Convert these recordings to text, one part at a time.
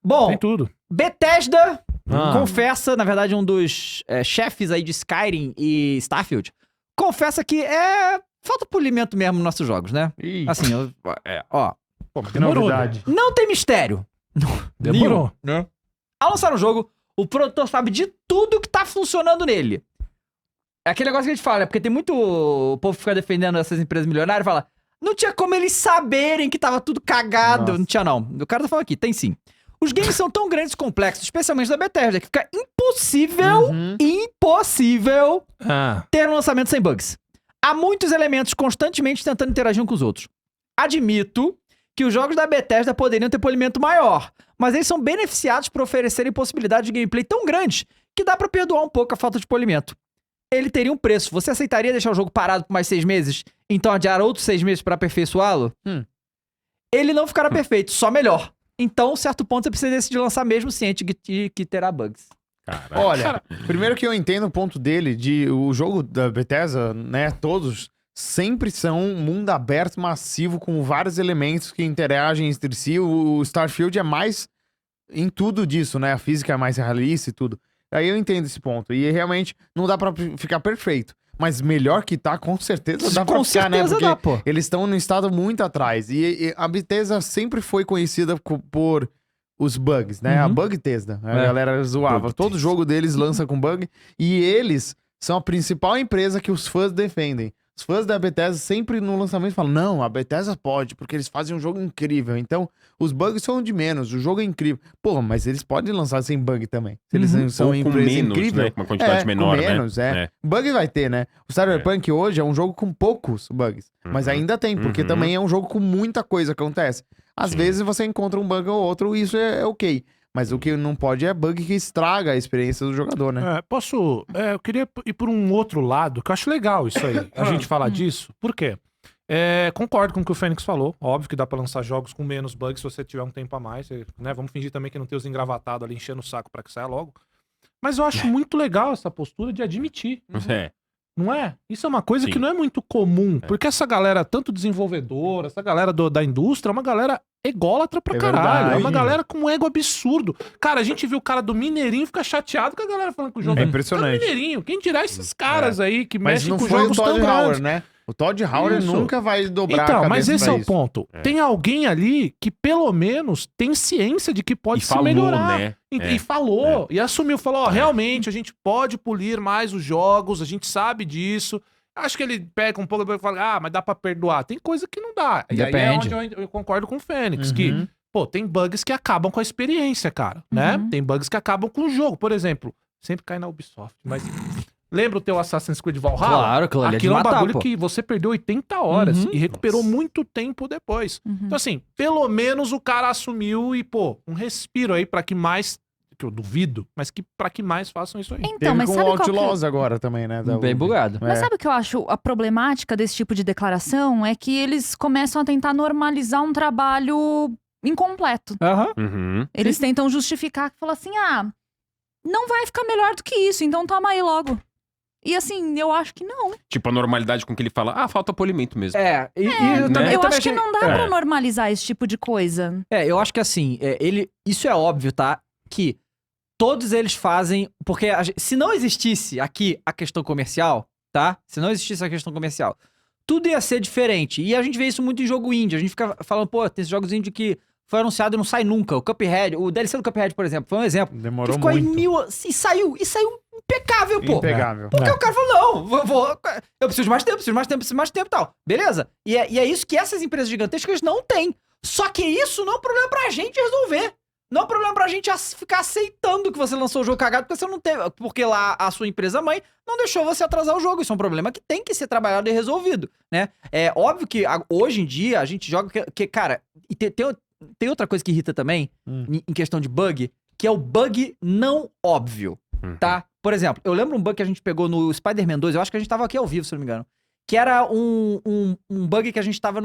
Bom, Tem tudo. Bethesda confessa, na verdade, um dos chefes aí de Skyrim e Starfield, confessa que falta polimento mesmo nos nossos jogos, né? Ih, Assim, ó, Pô, mas que demorou. novidade. não tem mistério. Demorou. Nenhum. Ao lançar o jogo, o produtor sabe de tudo que tá funcionando nele. É aquele negócio que a gente fala, porque tem muito o povo que fica defendendo essas empresas milionárias e fala, não tinha como eles saberem que tava tudo cagado. Nossa. Não tinha, não. O cara tá falando aqui, tem sim. Os games são tão grandes e complexos, especialmente da Bethesda, que fica impossível ter um lançamento sem bugs. Há muitos elementos constantemente tentando interagir uns com os outros. Admito que os jogos da Bethesda poderiam ter polimento maior, mas eles são beneficiados por oferecerem possibilidades de gameplay tão grandes que dá pra perdoar um pouco a falta de polimento. Ele teria um preço. Você aceitaria deixar o jogo parado por mais 6 meses, então adiar outros 6 meses pra aperfeiçoá-lo? Ele não ficará perfeito, só melhor. Então, certo ponto, você precisa decidir lançar mesmo ciente que terá bugs. Caraca. Olha, primeiro que eu entendo o ponto dele, o jogo da Bethesda, né, todos sempre são um mundo aberto, massivo, com vários elementos que interagem entre si. O Starfield é mais em tudo disso, né, a física é mais realista e tudo. Aí eu entendo esse ponto, e realmente não dá pra ficar perfeito. Mas melhor que tá, com certeza dá pra ficar, né? Porque dá, pô. eles estão num estado muito atrás. E a Bethesda sempre foi conhecida por os bugs, né? A Bug Tesda. A galera zoava. Todo jogo deles lança com bug. E eles são a principal empresa que os fãs defendem. Os fãs da Bethesda sempre no lançamento falam, não, a Bethesda pode, porque eles fazem um jogo incrível. Então, os bugs são de menos, o jogo é incrível. Pô, mas eles podem lançar sem bug também. Se eles são Ou com empresa menos, incrível. né? Com uma quantidade menor, com menos, né? Bug vai ter, né? O Cyberpunk hoje é um jogo com poucos bugs. Mas ainda tem, porque também é um jogo com muita coisa que acontece. Às vezes você encontra um bug ou outro e isso é ok. Mas o que não pode é bug que estraga a experiência do jogador, né? Eu queria ir por um outro lado, que eu acho legal isso aí, a gente falar disso. Por quê? Concordo com o que o Fênix falou. Óbvio que dá pra lançar jogos com menos bugs se você tiver um tempo a mais. Né? Vamos fingir também que não tem os engravatados ali enchendo o saco pra que saia logo. Mas eu acho muito legal essa postura de admitir. Não é? Isso é uma coisa que não é muito comum. Porque essa galera, tanto desenvolvedora, essa galera da indústria, é uma galera ególatra pra caralho. Verdade. É uma galera com um ego absurdo. Cara, a gente viu o cara do Mineirinho ficar chateado com a galera falando que o jogo É impressionante. Mineirinho. Quem dirá esses caras aí que Mas mexem não com foi o jogos tão Todd grandes? Howard, né? O Todd Howard Isso. nunca vai dobrar a Então, cabeça mas esse pra é o isso. ponto. Tem alguém ali que pelo menos tem ciência de que pode E se falou, melhorar. né? E falou, e assumiu, falou, realmente, a gente pode polir mais os jogos, a gente sabe disso. Acho que ele pega um pouco e fala, mas dá pra perdoar. Tem coisa que não dá. E aí é Depende. onde eu concordo com o Fênix, que, pô, tem bugs que acabam com a experiência, cara, né? Tem bugs que acabam com o jogo. Por exemplo, sempre cai na Ubisoft, mas... Lembra o teu Assassin's Creed Valhalla? Claro, aquilo ali é de Aquilo é um matar, bagulho pô. que você perdeu 80 horas e recuperou muito tempo depois. Então, assim, pelo menos o cara assumiu e, pô, um respiro aí pra que mais... Que eu duvido, mas que pra que mais façam isso aí. Então, Teve mas com sabe o qual que Outlaws agora também, né? Bem bugado. Mas sabe o que eu acho a problemática desse tipo de declaração? É que eles começam a tentar normalizar um trabalho incompleto. Eles tentam justificar, que falam assim, não vai ficar melhor do que isso, então toma aí logo. E assim, eu acho que não. Tipo, a normalidade com que ele fala, falta polimento mesmo. Eu acho que não dá pra pra normalizar esse tipo de coisa. eu acho que assim, isso é óbvio, tá? Que todos eles fazem... Porque se não existisse aqui a questão comercial, tá? Se não existisse a questão comercial, tudo ia ser diferente. E a gente vê isso muito em jogo indie. A gente fica falando, pô, tem esses jogos indie que foi anunciado e não sai nunca. O Cuphead, o DLC do Cuphead, por exemplo, foi um exemplo. Demorou que ficou muito. E saiu impecável, pô. Impegável. Porque o cara falou, não, eu preciso de mais tempo, e tal. Beleza? E é isso que essas empresas gigantescas não têm. Só que isso não é um problema pra gente resolver. Não é um problema pra gente ficar aceitando que você lançou o jogo cagado porque você não teve. Porque lá a sua empresa mãe não deixou você atrasar o jogo. Isso é um problema que tem que ser trabalhado e resolvido, né? É óbvio que hoje em dia a gente joga. Cara, e tem outra coisa que irrita também, em questão de bug, que é o bug não óbvio, tá? Por exemplo, eu lembro um bug que a gente pegou no Spider-Man 2, eu acho que a gente tava aqui ao vivo, se eu não me engano. Que era um bug que a gente tava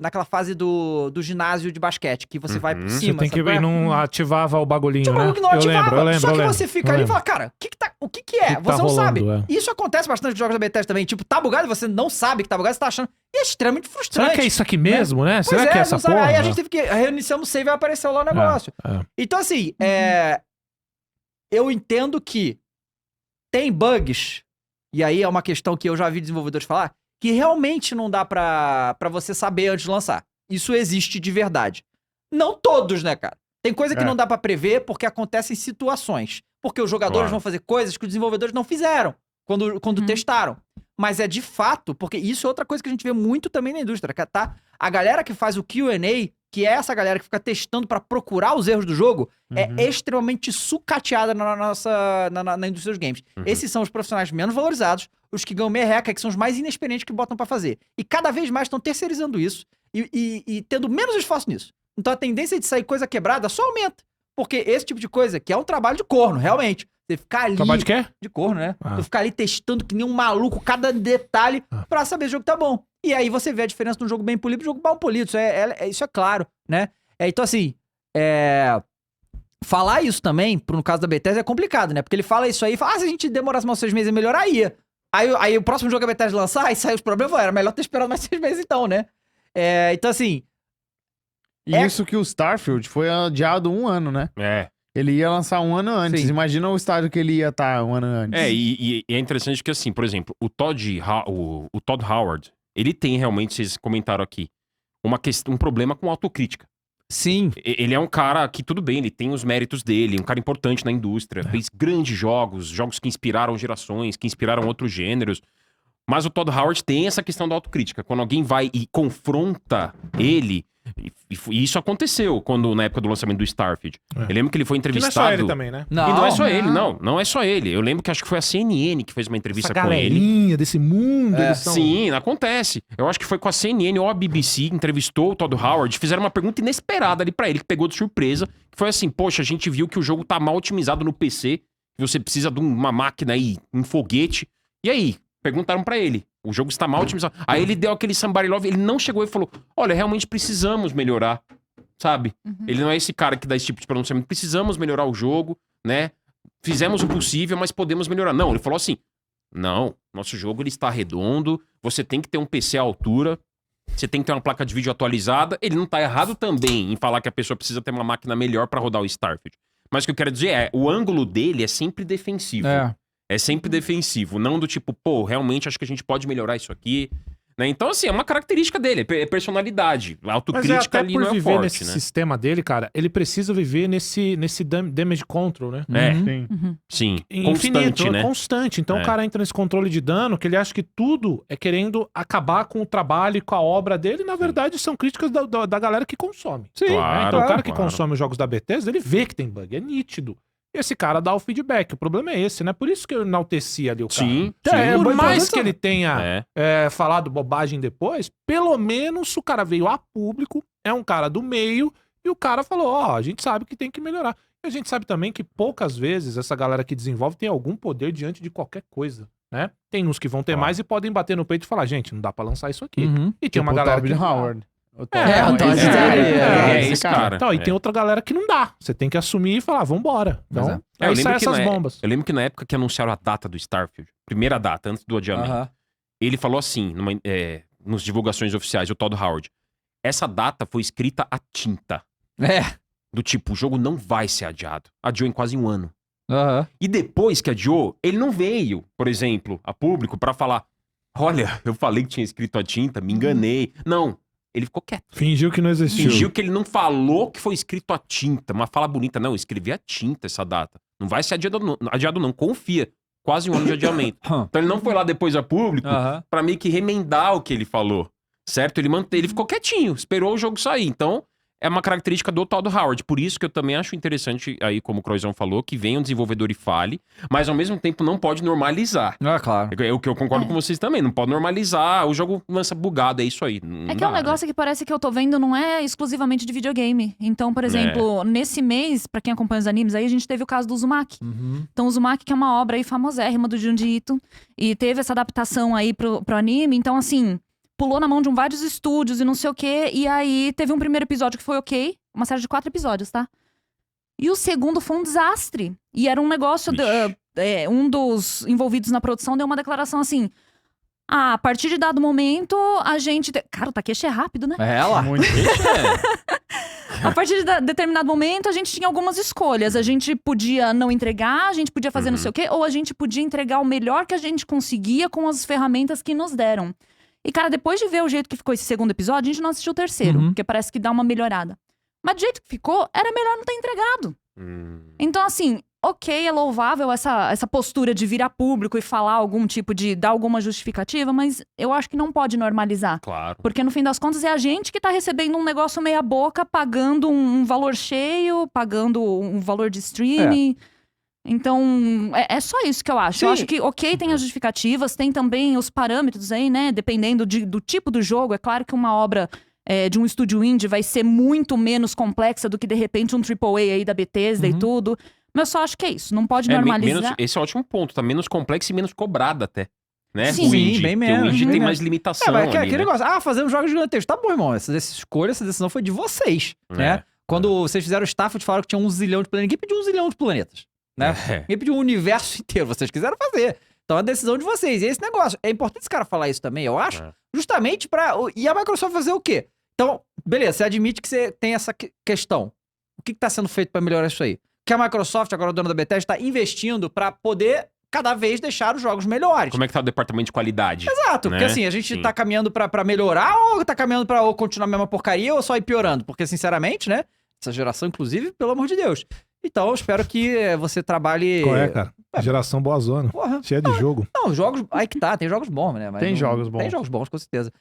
naquela fase do ginásio de basquete, que você vai por cima. Você tem que sabe? ir, não ativava o bagulhinho, Tinha um né? bagulho que não ativava. Eu lembro. Só que você fica ali e fala, cara, o que é? Que Você tá não sabe. rolando, Isso acontece bastante nos jogos da Bethesda também. Tipo, tá bugado e você não sabe que tá bugado, você tá achando. E é extremamente frustrante. Será que é isso aqui mesmo, né? Será Pois que é essa não sabe. porra? Aí a gente teve que reiniciamos o save e apareceu lá o negócio. Então, assim, eu entendo que tem bugs, e aí é uma questão que eu já vi desenvolvedores falar, que realmente não dá pra você saber antes de lançar. Isso existe de verdade. Não todos, né, cara? Tem coisa que não dá pra prever porque acontecem situações. Porque os jogadores vão fazer coisas que os desenvolvedores não fizeram quando testaram. Mas é de fato, porque isso é outra coisa que a gente vê muito também na indústria, tá? A galera que faz o Q&A, que é essa galera que fica testando pra procurar os erros do jogo, é extremamente sucateada na indústria dos games. Esses são os profissionais menos valorizados, os que ganham merreca, que são os mais inexperientes que botam pra fazer. E cada vez mais estão terceirizando isso e tendo menos esforço nisso. Então a tendência de sair coisa quebrada só aumenta. Porque esse tipo de coisa, que é um trabalho de corno, realmente. Você ficar ali... Trabalho de quê? De corno, né? Você ficar ali testando que nem um maluco cada detalhe pra saber se o jogo tá bom. E aí você vê a diferença de um jogo bem polido e um jogo mal polido. Isso é claro, né? Então assim, falar isso também, no caso da Bethesda, é complicado, né? Porque ele fala isso aí e fala, se a gente demorasse mais 6 meses a melhorar, ia. Aí o próximo jogo que a Bethesda lançar, aí sai os problemas, era melhor ter esperado mais 6 meses então, né? Então assim... Isso que o Starfield foi adiado 1 ano, né? Ele ia lançar 1 ano antes. Sim. Imagina o estágio que ele ia estar 1 ano antes. E é interessante que, assim, por exemplo, o Todd Howard, ele tem realmente, vocês comentaram aqui, um problema com autocrítica. Sim. Ele é um cara que, tudo bem, ele tem os méritos dele, um cara importante na indústria, fez grandes jogos que inspiraram gerações, que inspiraram outros gêneros. Mas o Todd Howard tem essa questão da autocrítica. Quando alguém vai e confronta ele... E isso aconteceu na época do lançamento do Starfield. Eu lembro que ele foi entrevistado... Que não é só ele também, né? E não é só ele, não é só ele. Eu lembro que acho que foi a CNN que fez uma entrevista com ele. Galerinha desse mundo, eles são... Sim, acontece. Eu acho que foi com a CNN ou a BBC, entrevistou o Todd Howard, fizeram uma pergunta inesperada ali pra ele, que pegou de surpresa, que foi assim, poxa, a gente viu que o jogo tá mal otimizado no PC, que você precisa de uma máquina aí, um foguete. E aí? Perguntaram pra ele. O jogo está mal otimizado. Aí ele deu aquele somebody love, ele não chegou e falou, olha, realmente precisamos melhorar, sabe? Ele não é esse cara que dá esse tipo de pronunciamento. Precisamos melhorar o jogo, né? Fizemos o possível, mas podemos melhorar. Não, ele falou assim, não, nosso jogo ele está redondo, você tem que ter um PC à altura, você tem que ter uma placa de vídeo atualizada. Ele não tá errado também em falar que a pessoa precisa ter uma máquina melhor pra rodar o Starfield. Mas o que eu quero dizer é, o ângulo dele é sempre defensivo. É sempre defensivo, não do tipo, pô, realmente acho que a gente pode melhorar isso aqui, né? Então, assim, é uma característica dele, é personalidade. A autocrítica ali não é viver forte, nesse né? sistema dele, cara, ele precisa viver nesse damage control, né? Sim, Infinito, constante, né? Constante. Então o cara entra nesse controle de dano, que ele acha que tudo é querendo acabar com o trabalho e com a obra dele, e na verdade são críticas da galera que consome. Sim, Claro, Então o cara que claro. consome os jogos da Bethesda, ele vê que tem bug, é nítido. E esse cara dá o feedback. O problema é esse, né? Por isso que eu enalteci ali o cara. Sim, Por mais importante, que ele tenha falado bobagem depois, pelo menos o cara veio a público, é um cara do meio, e o cara falou, a gente sabe que tem que melhorar. E a gente sabe também que poucas vezes essa galera que desenvolve tem algum poder diante de qualquer coisa, né? Tem uns que vão ter mais e podem bater no peito e falar, gente, não dá pra lançar isso aqui. E tem uma galera que... Howard. o Todd esse cara. Então, e tem outra galera que não dá. Você tem que assumir e falar, vambora. Então, aí saem essas bombas. Eu lembro que na época que anunciaram a data do Starfield, primeira data, antes do adiamento, ele falou assim, nos divulgações oficiais, o Todd Howard, essa data foi escrita a tinta. Do tipo, o jogo não vai ser adiado. Adiou em quase 1 ano. E depois que adiou, ele não veio, por exemplo, a público pra falar, olha, eu falei que tinha escrito a tinta, me enganei. Não. Ele ficou quieto. Fingiu que não existiu. Fingiu que ele não falou que foi escrito a tinta. Uma fala bonita. Não, eu escrevi a tinta essa data. Não vai ser adiado não. Confia. Quase 1 ano de adiamento. Então ele não foi lá depois a público pra meio que remendar o que ele falou. Certo? Ele ficou quietinho. Esperou o jogo sair. Então é uma característica do Todd Howard. Por isso que eu também acho interessante, aí como o Croizão falou, que venha um desenvolvedor e fale, mas ao mesmo tempo não pode normalizar. Claro. É o que eu concordo com vocês também. Não pode normalizar. O jogo lança bugado, é isso aí. É que é um negócio que parece que eu tô vendo não é exclusivamente de videogame. Então, por exemplo, nesse mês, pra quem acompanha os animes, aí a gente teve o caso do Uzumaki. Então, o Uzumaki, que é uma obra aí famosérrima do Junji Ito, e teve essa adaptação aí pro anime. Então, assim, pulou na mão de vários estúdios e não sei o quê. E aí, teve um primeiro episódio que foi ok. Uma série de 4 episódios, tá? E o segundo foi um desastre. E era um negócio... um dos envolvidos na produção deu uma declaração assim... a partir de dado momento, a gente... Cara, o Takeshi é rápido, né? É lá. Muito. A partir de determinado momento, a gente tinha algumas escolhas. A gente podia não entregar, a gente podia fazer não sei o quê, ou a gente podia entregar o melhor que a gente conseguia com as ferramentas que nos deram. E, cara, depois de ver o jeito que ficou esse segundo episódio, a gente não assistiu o terceiro, porque parece que dá uma melhorada. Mas do jeito que ficou, era melhor não ter entregado. Então, assim, ok, é louvável essa postura de vir a público e falar algum tipo de... dar alguma justificativa, mas eu acho que não pode normalizar. Claro. Porque no fim das contas é a gente que tá recebendo um negócio meia boca, pagando um valor cheio, pagando um valor de streaming. Então, é só isso que eu acho. Sim. Eu acho que, ok, tem as justificativas, tem também os parâmetros aí, né? Dependendo do tipo do jogo. É claro que uma obra de um estúdio indie vai ser muito menos complexa do que, de repente, um AAA aí da Bethesda e tudo. Mas eu só acho que é isso. Não pode normalizar. Esse é um ótimo ponto. Tá menos complexo e menos cobrada até. Né? Sim. O indie. Sim, bem Porque menos, o indie bem tem menos. mais limitação Mas ali, aquele né? negócio, fazemos jogos gigantescos. Tá bom, irmão, essa escolha, essa decisão foi de vocês, né? Quando vocês fizeram o Starfield, falaram que tinha 1 zilhão de planetas. Ninguém pediu 1 zilhão de planetas, né? Ninguém pediu o universo inteiro, vocês quiseram fazer. Então é a decisão de vocês. E esse negócio, é importante esse cara falar isso também, eu acho, justamente pra... E a Microsoft fazer o quê? Então, beleza, você admite que você tem essa questão. O que tá sendo feito pra melhorar isso aí? Que a Microsoft, agora dona da Bethesda, tá investindo pra poder cada vez deixar os jogos melhores. Como é que tá o departamento de qualidade? Exato, né? porque assim, a gente Sim. tá caminhando pra melhorar ou tá caminhando pra ou continuar a mesma porcaria ou só ir piorando? Porque, sinceramente, né? Essa geração, inclusive, pelo amor de Deus. Então, eu espero que você trabalhe... Qual é, cara? Geração boa zona. Porra. Cheia de jogo. Não, jogos... Aí que tá, tem jogos bons, né? Mas Tem jogos bons. Tem jogos bons, com certeza.